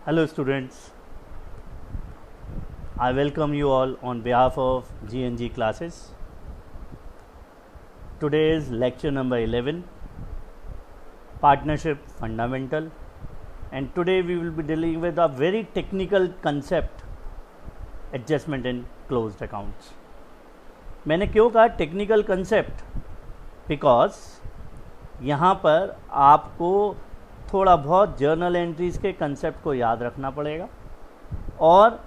Hello students, I welcome you all on behalf of GNG classes. Today is lecture number 11, Partnership Fundamental, and today we will be dealing with a very technical concept, adjustment in closed accounts. मैंने क्यों कहा technical concept? Because यहाँ पर आपको थोड़ा बहुत journal entries के concept को याद रखना पड़ेगा और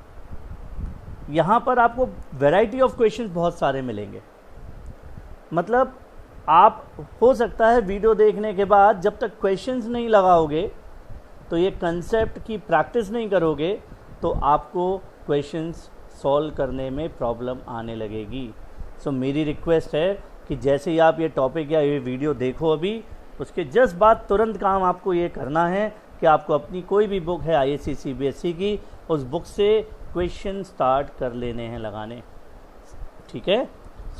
यहाँ पर आपको वैरायटी ऑफ क्वेश्चंस बहुत सारे मिलेंगे। मतलब आप हो सकता है वीडियो देखने के बाद जब तक क्वेश्चंस नहीं लगाओगे तो ये कंसेप्ट की प्रैक्टिस नहीं करोगे तो आपको क्वेश्चंस सॉल्व करने में प्रॉब्लम आने लगेगी। सो मेरी रिक्वेस्ट है कि जैसे ही आप ये टॉपिक या ये वीडियो देखो अभी, उसके जस्ट बाद तुरंत काम आपको ये करना है कि आपको अपनी कोई भी बुक है IAC CBSE की, उस बुक से क्वेश्चन स्टार्ट कर लेने हैं लगाने। ठीक है?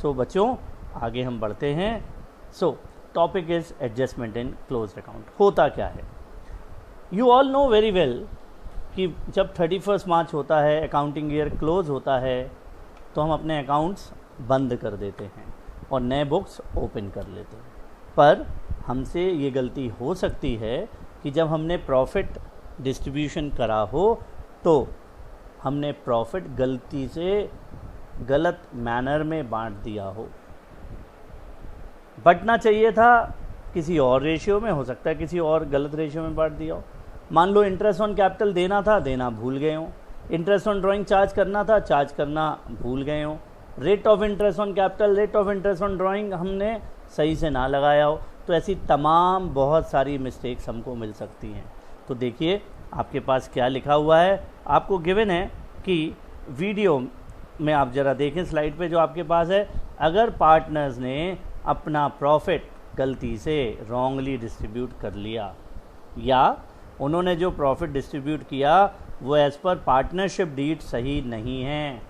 सो बच्चों आगे हम बढ़ते हैं। सो topic is adjustment in closed account. होता क्या है? You all know very well कि जब 31 मार्च होता है, अकाउंटिंग ईयर क्लोज होता है, तो हम अपने अकाउंट्स बंद कर देते हैं और नए बुक्स ओपन कर लेते हैं। पर हमसे ये गलती हो सकती है कि जब हमने प्रॉफिट डिस्ट्रीब्यूशन करा हो तो हमने प्रॉफिट गलती से गलत मैनर में बांट दिया हो। बंटना चाहिए था किसी और रेशियो में, हो सकता है किसी और गलत रेशियो में बांट दिया हो। मान लो इंटरेस्ट ऑन कैपिटल देना था, देना भूल गए हो। इंटरेस्ट ऑन ड्राइंग चार्ज करना था, चार्ज करना भूल गए हो। Rate of interest on capital, rate of interest on drawing हमने सही से ना लगाया हो। तो ऐसी तमाम बहुत सारी मिस्टेक्स हमको मिल सकती हैं। तो देखिए आपके पास क्या लिखा हुआ है, आपको गिवन है कि वीडियो में आप ज़रा देखें स्लाइड पे जो आपके पास है। अगर पार्टनर्स ने अपना प्रॉफिट गलती से रॉन्गली डिस्ट्रीब्यूट कर लिया या उन्होंने जो प्रॉफिट डिस्ट्रीब्यूट किया वो एज़ पर पार्टनरशिप डीड सही नहीं है,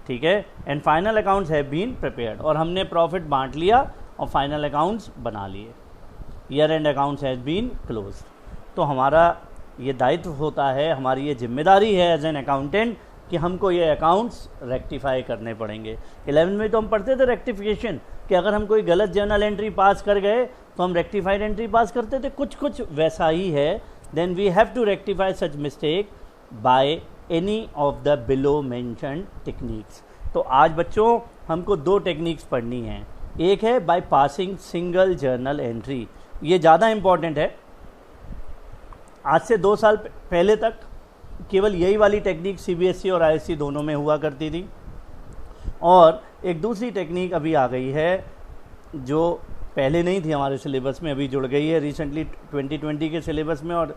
ठीक है, and final accounts have been prepared, और हमने प्रॉफिट बांट लिया और फाइनल अकाउंट्स बना लिए, year end accounts has been close. तो हमारा ये दायित्व होता है, हमारी ये जिम्मेदारी है एज एन अकाउंटेंट कि हमको ये अकाउंट्स रेक्टिफाई करने पड़ेंगे। 11 में तो हम पढ़ते थे रेक्टिफिकेशन कि अगर हम कोई गलत जर्नल एंट्री पास कर गए तो हम रेक्टिफाइड एंट्री पास करते थे। कुछ वैसा ही है। Then we have to rectify such mistake by any of the below mentioned techniques. तो आज बच्चों हमको 2 टेक्निक्स पढ़नी हैं। एक है by passing single journal entry, ये ज़्यादा इम्पॉर्टेंट है। आज से 2 साल पहले तक केवल यही वाली टेक्निक CBSE और ISC दोनों में हुआ करती थी, और एक दूसरी टेक्निक अभी आ गई है जो पहले नहीं थी हमारे सिलेबस में, अभी जुड़ गई है रिसेंटली 2020 के सिलेबस में और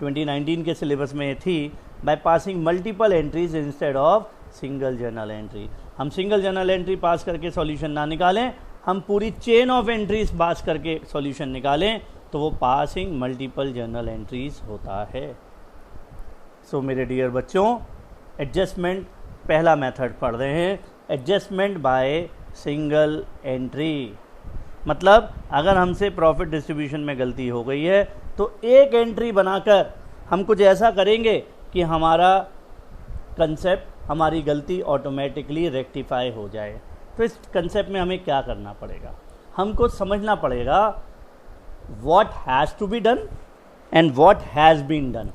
2019 के सिलेबस में थी, by passing multiple entries instead of single journal entry. हम सिंगल जर्नल एंट्री पास करके सॉल्यूशन ना निकालें, हम पूरी चेन ऑफ एंट्रीज पास करके सॉल्यूशन निकालें, तो वो पासिंग मल्टीपल जर्नल एंट्रीज होता है। सो मेरे डियर बच्चों, एडजस्टमेंट पहला मेथड पढ़ रहे हैं, एडजस्टमेंट बाय सिंगल एंट्री। मतलब अगर हमसे प्रॉफिट डिस्ट्रीब्यूशन में गलती हो गई है तो एक एंट्री बनाकर हम कुछ ऐसा करेंगे कि हमारा कंसेप्ट, हमारी गलती ऑटोमेटिकली रेक्टिफाई हो जाए। तो इस कंसेप्ट में हमें क्या करना पड़ेगा? हमको समझना पड़ेगा what has to be done and what has been done.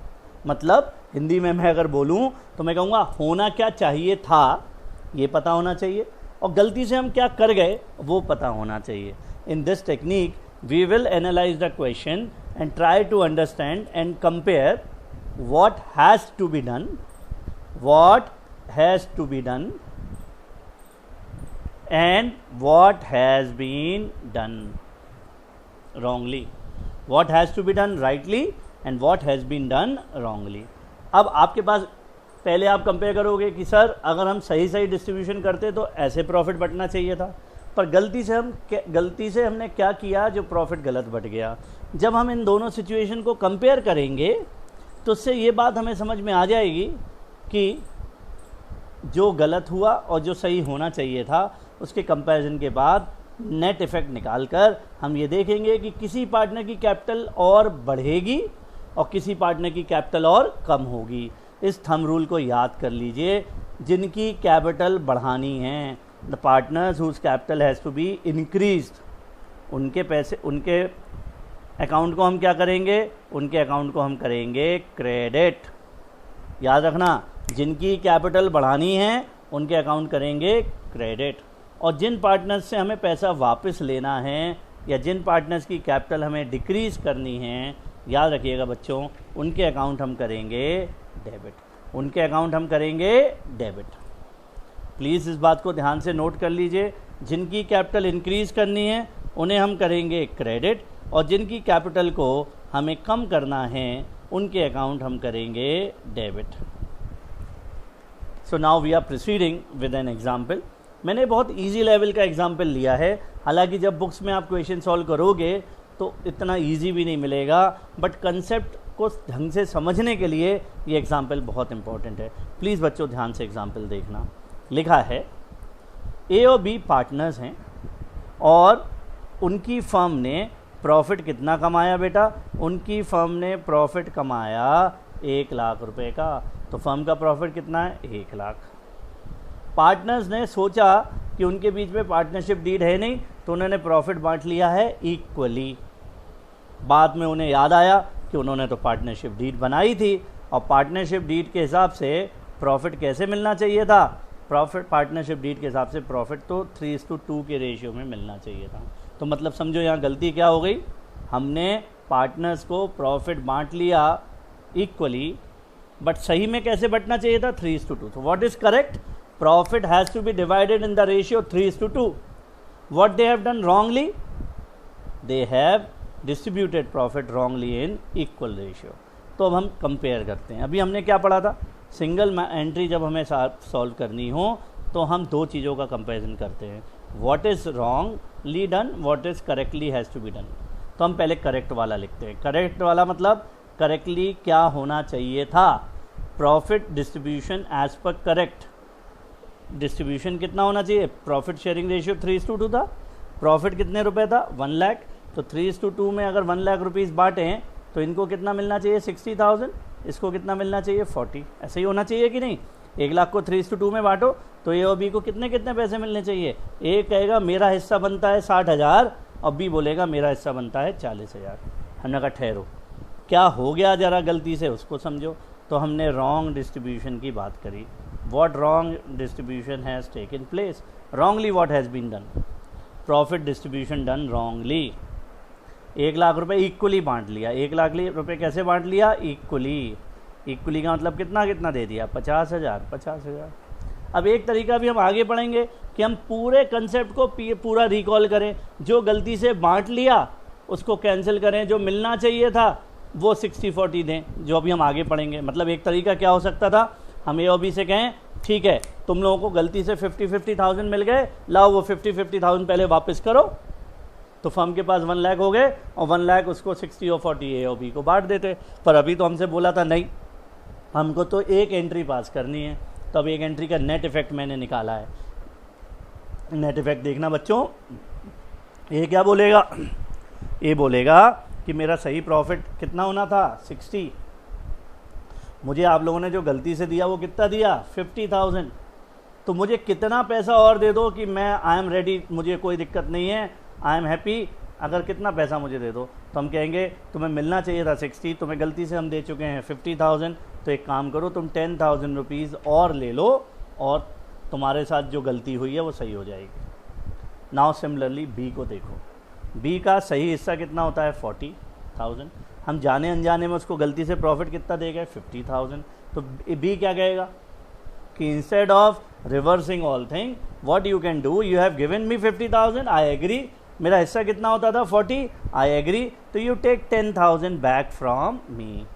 मतलब हिंदी में मैं अगर बोलूं तो मैं कहूँगा होना क्या चाहिए था ये पता होना चाहिए, और गलती से हम क्या कर गए वो पता होना चाहिए। In this technique we will analyse the question and try to understand and compare what has to be done, what has to be done and what has been done wrongly, what has to be done rightly and what has been done wrongly। अब आपके पास पहले आप compare करोगे कि sir अगर हम सही distribution करते तो ऐसे प्रॉफिट बटना चाहिए था, पर गलती से हमने क्या किया जो प्रॉफिट गलत बट गया। जब हम इन दोनों सिचुएशन को कंपेयर करेंगे तो उससे ये बात हमें समझ में आ जाएगी कि जो गलत हुआ और जो सही होना चाहिए था उसके कंपैरिजन के बाद नेट इफ़ेक्ट निकालकर हम ये देखेंगे कि किसी पार्टनर की कैपिटल और बढ़ेगी और किसी पार्टनर की कैपिटल और कम होगी। इस थंब रूल को याद कर लीजिए। जिनकी कैपिटल बढ़ानी है, the partners whose capital has to be increased, उनके पैसे, उनके अकाउंट को हम क्या करेंगे, उनके अकाउंट को हम करेंगे क्रेडिट। याद रखना, जिनकी कैपिटल बढ़ानी है उनके अकाउंट करेंगे क्रेडिट। और जिन पार्टनर्स से हमें पैसा वापस लेना है या जिन पार्टनर्स की कैपिटल हमें डिक्रीज करनी है, याद रखिएगा बच्चों, उनके अकाउंट हम करेंगे डेबिट, उनके अकाउंट हम करेंगे डेबिट। प्लीज़ इस बात को ध्यान से नोट कर लीजिए। जिनकी कैपिटल इंक्रीज करनी है उन्हें हम करेंगे क्रेडिट, और जिनकी कैपिटल को हमें कम करना है उनके अकाउंट हम करेंगे debit. So now we are proceeding with an example. मैंने बहुत इजी लेवल का एग्जाम्पल लिया है, हालांकि जब बुक्स में आप क्वेश्चन सॉल्व करोगे तो इतना इजी भी नहीं मिलेगा, बट कंसेप्ट को ढंग से समझने के लिए ये एग्जाम्पल बहुत इंपॉर्टेंट है। प्लीज़ बच्चों ध्यान से एग्जाम्पल देखना। लिखा है ए और बी पार्टनर्स हैं और उनकी फर्म ने प्रॉफिट कितना कमाया बेटा, उनकी फर्म ने प्रॉफिट कमाया 1 लाख रुपए का। तो फर्म का प्रॉफिट कितना है, 1 लाख। पार्टनर्स ने सोचा कि उनके बीच में पार्टनरशिप डीड है नहीं, तो उन्होंने प्रॉफिट बांट लिया है इक्वली। बाद में उन्हें याद आया कि उन्होंने तो पार्टनरशिप डीड बनाई थी, और पार्टनरशिप डीड के हिसाब से प्रॉफिट कैसे मिलना चाहिए था, प्रॉफिट पार्टनरशिप डीड के हिसाब से प्रॉफिट तो 3:2 के रेशियो में मिलना चाहिए था। तो मतलब समझो यहाँ गलती क्या हो गई, हमने पार्टनर्स को प्रॉफिट बांट लिया इक्वली, बट सही में कैसे बंटना चाहिए था, 3:2। तो what is correct, profit has to be divided in the ratio 3:2। What they have done wrongly, they have distributed profit wrongly in equal ratio. तो अब हम कंपेयर करते हैं। अभी हमने क्या पढ़ा था, सिंगल एंट्री जब हमें सॉल्व करनी हो तो हम दो चीज़ों का कंपैरिजन करते हैं, what is wrongly done, what is correctly has to be done. तो हम पहले करेक्ट वाला लिखते हैं। करेक्ट वाला मतलब करेक्टली क्या होना चाहिए था, profit distribution as per correct. Distribution कितना होना चाहिए, प्रॉफिट शेयरिंग रेशियो 3:2 था। प्रॉफिट कितने रुपए था, 1 लाख। तो 3:2 में अगर 1 लाख रुपीज़ बांटें तो इनको कितना मिलना चाहिए, 60,000। इसको कितना मिलना चाहिए, 40। ऐसे ही होना चाहिए कि नहीं। 1 लाख को 3:2 में बांटो तो ए और बी को कितने कितने पैसे मिलने चाहिए। ए कहेगा मेरा हिस्सा बनता है 60,000 और बी बोलेगा मेरा हिस्सा बनता है 40,000। हमने कहा ठहरो, क्या हो गया ज़रा गलती से उसको समझो। तो हमने रॉन्ग डिस्ट्रीब्यूशन की बात करी। What wrong distribution has taken place, wrongly what has been done, profit distribution done wrongly. 1 lakh रुपए इक्वली बांट लिया। 1 लाख रुपए कैसे बांट लिया, इक्वली। इक्वली का मतलब कितना कितना दे दिया, 50,000। अब एक तरीका भी हम आगे पढ़ेंगे कि हम पूरे कंसेप्ट को पूरा रिकॉल करें। जो गलती से बांट लिया उसको कैंसिल करें, जो मिलना चाहिए था वो 60-40 दें, जो अभी हम आगे पढ़ेंगे। मतलब एक तरीका क्या हो सकता था, हम ए और बी से कहें ठीक है तुम लोगों को गलती से 50,000 मिल गए, लाओ वो 50,000 पहले वापस करो। तो फर्म के पास 1 लाख हो गए और 1 लाख उसको 60 और 40 ए और बी को बांट देते। पर अभी तो हमसे बोला था नहीं, हमको तो एक एंट्री पास करनी है। तो अब एक एंट्री का नेट इफेक्ट मैंने निकाला है। नेट इफेक्ट देखना बच्चों, ये क्या बोलेगा, ये बोलेगा कि मेरा सही प्रॉफिट कितना होना था, 60। मुझे आप लोगों ने जो गलती से दिया वो कितना दिया, 50,000। तो मुझे कितना पैसा और दे दो कि मैं आई एम रेडी, मुझे कोई दिक्कत नहीं है, आई एम हैप्पी, अगर कितना पैसा मुझे दे दो। तो हम कहेंगे तुम्हें मिलना चाहिए था 60, तुम्हें गलती से हम दे चुके हैं 50,000। तो एक काम करो, तुम 10,000 रुपीज़ और ले लो और तुम्हारे साथ जो गलती हुई है वो सही हो जाएगी। नाउ सिमिलरली बी को देखो, बी का सही हिस्सा कितना होता है, 40,000। हम जाने अनजाने में उसको गलती से प्रॉफिट कितना दे गए, 50,000। तो बी क्या कहेगा कि instead of reversing all thing what you can do, you have given me 50,000, I agree, मेरा हिस्सा कितना होता था 40, आई एग्री, तो you take 10,000 back from me.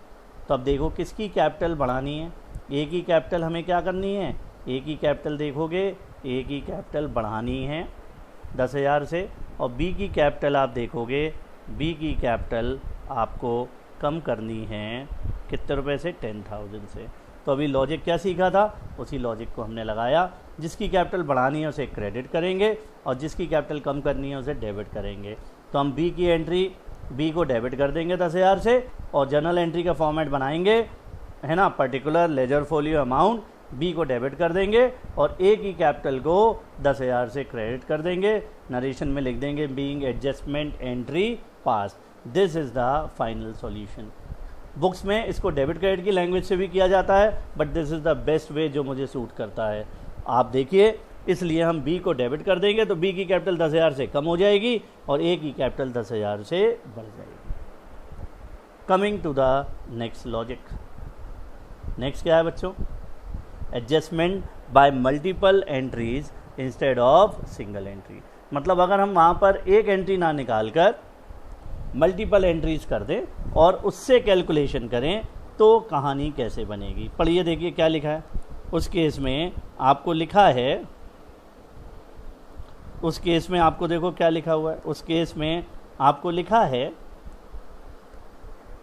तो अब देखो किसकी कैपिटल बढ़ानी है, ए की कैपिटल हमें क्या करनी है, ए की कैपिटल देखोगे, ए की कैपिटल बढ़ानी है 10,000 से, और बी की कैपिटल आप देखोगे, बी की कैपिटल आपको कम करनी है कितने रुपए से, 10,000 से। तो अभी लॉजिक क्या सीखा था, उसी लॉजिक को हमने लगाया। जिसकी कैपिटल बढ़ानी है उसे क्रेडिट करेंगे और जिसकी कैपिटल कम करनी है उसे डेबिट करेंगे। तो हम बी की एंट्री बी को डेबिट कर देंगे 10,000 से और जर्नल एंट्री का फॉर्मेट बनाएंगे, है ना, particular ledger folio amount, B को डेबिट कर देंगे और ए की कैपिटल को 10,000 से क्रेडिट कर देंगे। नरेशन में लिख देंगे being adjustment entry pass. This is the final solution. Books में इसको डेबिट क्रेडिट की लैंग्वेज से भी किया जाता है, but this is the best way जो मुझे सूट करता है। आप देखिए, इसलिए हम बी को डेबिट कर देंगे तो बी की कैपिटल 10,000 से कम हो जाएगी और ए की कैपिटल 10,000 से बढ़ जाएगी। Coming to the next logic. Next क्या है बच्चों? Adjustment by multiple entries instead of single entry. मतलब अगर हम वहाँ पर एक एंट्री ना निकाल कर मल्टीपल एंट्रीज कर दें और उससे कैलकुलेशन करें तो कहानी कैसे बनेगी। पढ़िए, देखिए क्या लिखा है। उस केस में आपको लिखा है, उस केस में आपको देखो क्या लिखा हुआ है। उस केस में आपको लिखा है,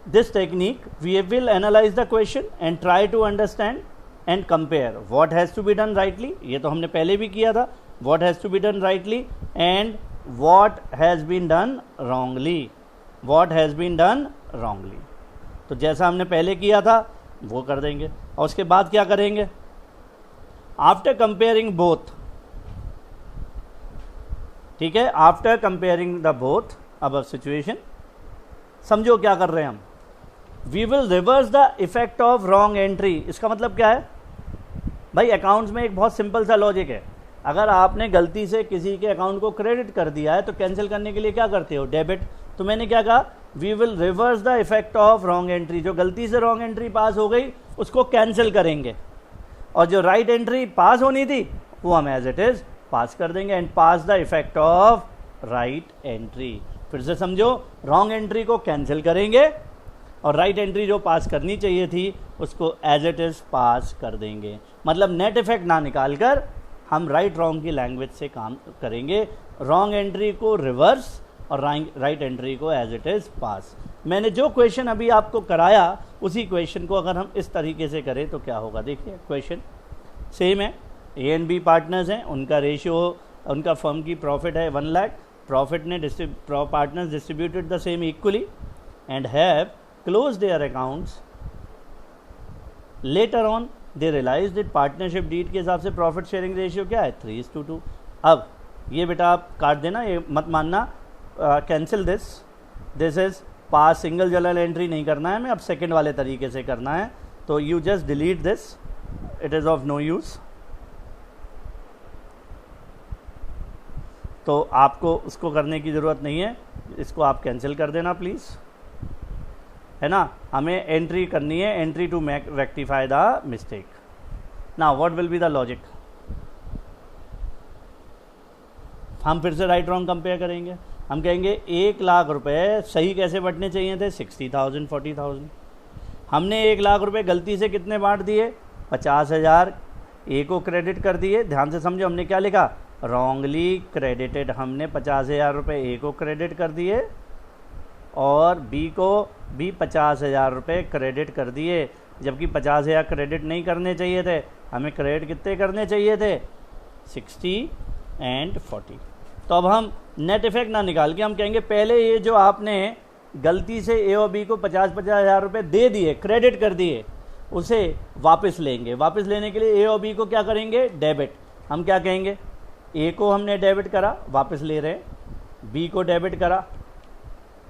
this technique we will analyse the question and try to understand and compare what has to be done rightly. ये तो हमने पहले भी किया था, what has to be done rightly and what has been done wrongly, what has been done wrongly. तो जैसा हमने पहले किया था वो कर देंगे और उसके बाद क्या करेंगे? आफ्टर कंपेयरिंग बोथ, ठीक है, आफ्टर कंपेयरिंग द बोथ अब सिचुएशन, समझो क्या कर रहे हैं हम। We will reverse the effect of wrong entry. इसका मतलब क्या है भाई? अकाउंट्स में एक बहुत सिंपल सा लॉजिक है। अगर आपने गलती से किसी के अकाउंट को क्रेडिट कर दिया है तो कैंसिल करने के लिए क्या करते हो? डेबिट। तो मैंने क्या कहा? We will reverse the effect of wrong entry. जो गलती से रॉन्ग एंट्री पास हो गई उसको कैंसिल करेंगे और जो राइट एंट्री पास होनी थी वो हम एज इट इज पास कर देंगे and pass the effect of right entry. फिर से समझो, रॉन्ग एंट्री को कैंसिल करेंगे और राइट एंट्री जो पास करनी चाहिए थी उसको एज इट इज पास कर देंगे। मतलब नेट इफेक्ट ना निकाल कर हम राइट रॉन्ग की लैंग्वेज से काम करेंगे, रॉन्ग एंट्री को रिवर्स और राइट एंट्री को एज इट इज पास। मैंने जो क्वेश्चन अभी आपको कराया उसी क्वेश्चन को अगर हम इस तरीके से करें तो क्या होगा? देखिए क्वेश्चन सेम है, ए एंड बी पार्टनर्स हैं, उनका रेशियो, उनका फर्म की प्रॉफिट है 1 लाख, प्रॉफिट ने partners distributed the same equally and have close their accounts. Later on they realise that partnership deed के हिसाब से प्रॉफिट शेयरिंग रेशियो क्या है? 3:2। अब ये बेटा आप काट देना, ये मत मानना, cancel this is pass. Single journal entry नहीं करना है, मैं अब सेकंड वाले तरीके से करना है। तो you just delete this, it is of no use. तो आपको उसको करने की ज़रूरत नहीं है, इसको आप कैंसिल कर देना प्लीज़, है ना। हमें एंट्री करनी है, entry to make rectify the mistake. Now what will be the logic? हम फिर से राइट रॉन्ग कंपेयर करेंगे। हम कहेंगे 1 लाख रुपए सही कैसे बंटने चाहिए थे? 60,000 40,000। हमने 1 लाख रुपए गलती से कितने बांट दिए? 50,000 ए को क्रेडिट कर दिए। ध्यान से समझो, हमने क्या लिखा? Wrongly credited. हमने 50,000 रुपये ए को क्रेडिट कर दिए और बी को भी 50,000 रुपये क्रेडिट कर दिए, जबकि 50,000 क्रेडिट नहीं करने चाहिए थे। हमें क्रेडिट कितने करने चाहिए थे? 60 एंड 40। तो अब हम नेट इफेक्ट ना निकाल के हम कहेंगे पहले ये जो आपने गलती से ए और बी को 50,000 रुपये दे दिए, क्रेडिट कर दिए, उसे वापस लेंगे। वापस लेने के लिए ए और बी को क्या करेंगे? डेबिट। हम क्या कहेंगे? ए को हमने डेबिट करा, वापस ले रहे हैं। बी को डेबिट करा,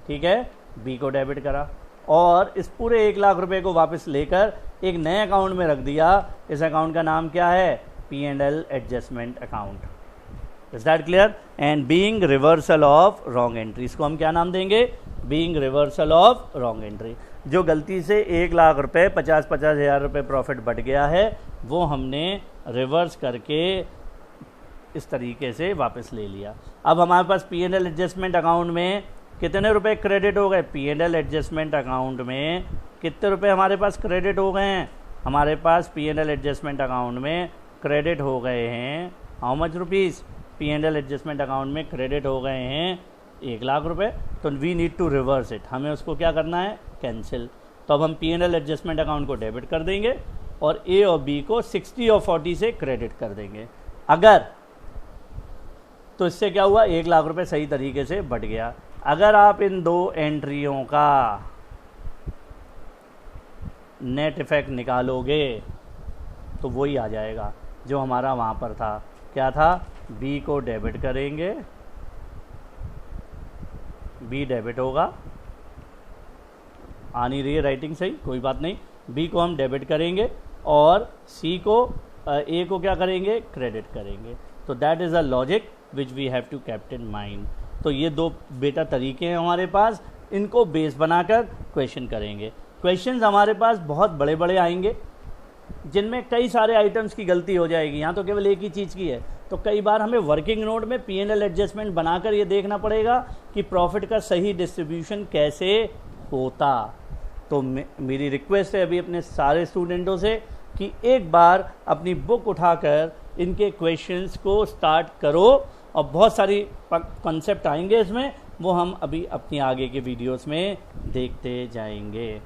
ठीक है, बी को डेबिट करा और इस पूरे 1 लाख रुपए को वापस लेकर एक नए अकाउंट में रख दिया। इस अकाउंट का नाम क्या है? P&L adjustment account. Is that clear? And being reversal of wrong entry, इसको हम क्या नाम देंगे? Being reversal of wrong entry. जो गलती से 1 लाख रुपए 50,000 रुपये प्रॉफिट बढ़ गया है वो हमने रिवर्स करके इस तरीके से वापस ले लिया। अब हमारे पास P&L एडजस्टमेंट अकाउंट में कितने रुपए क्रेडिट हो गए? P&L एडजस्टमेंट अकाउंट में कितने रुपए हमारे पास क्रेडिट हो गए हैं? हमारे पास P&L एडजस्टमेंट अकाउंट में क्रेडिट हो गए हैं how much rupees? P&L adjustment account में क्रेडिट हो गए हैं 1 लाख रुपए। तो we need to reverse it, हमें उसको क्या करना है? कैंसिल। तो अब हम P&L एडजस्टमेंट अकाउंट को डेबिट कर देंगे और ए और बी को 60 और 40 से क्रेडिट कर देंगे। अगर तो इससे क्या हुआ? 1 लाख रुपए सही तरीके से बढ़ गया। अगर आप इन दो एंट्रियों का नेट इफेक्ट निकालोगे तो वही आ जाएगा जो हमारा वहाँ पर था। क्या था? बी को डेबिट करेंगे, बी डेबिट होगा, आ नहीं रही है राइटिंग सही, कोई बात नहीं। बी को हम डेबिट करेंगे और सी को ए को क्या करेंगे? क्रेडिट करेंगे। तो that is a logic which we have to keep in mind. तो ये दो बेटा तरीके हैं हमारे पास, इनको बेस बनाकर क्वेश्चन करेंगे। क्वेश्चंस हमारे पास बहुत बड़े बड़े आएंगे जिनमें कई सारे आइटम्स की गलती हो जाएगी। यहाँ तो केवल एक ही चीज़ की है, तो कई बार हमें वर्किंग नोट में P&L एडजस्टमेंट बनाकर ये देखना पड़ेगा कि प्रॉफिट का सही डिस्ट्रीब्यूशन कैसे होता। तो मेरी रिक्वेस्ट है अभी अपने सारे स्टूडेंटों से कि एक बार अपनी बुक उठाकर इनके क्वेश्चंस को स्टार्ट करो, और बहुत सारी कॉन्सेप्ट आएंगे इसमें, वो हम अभी अपनी आगे के वीडियोस में देखते जाएंगे।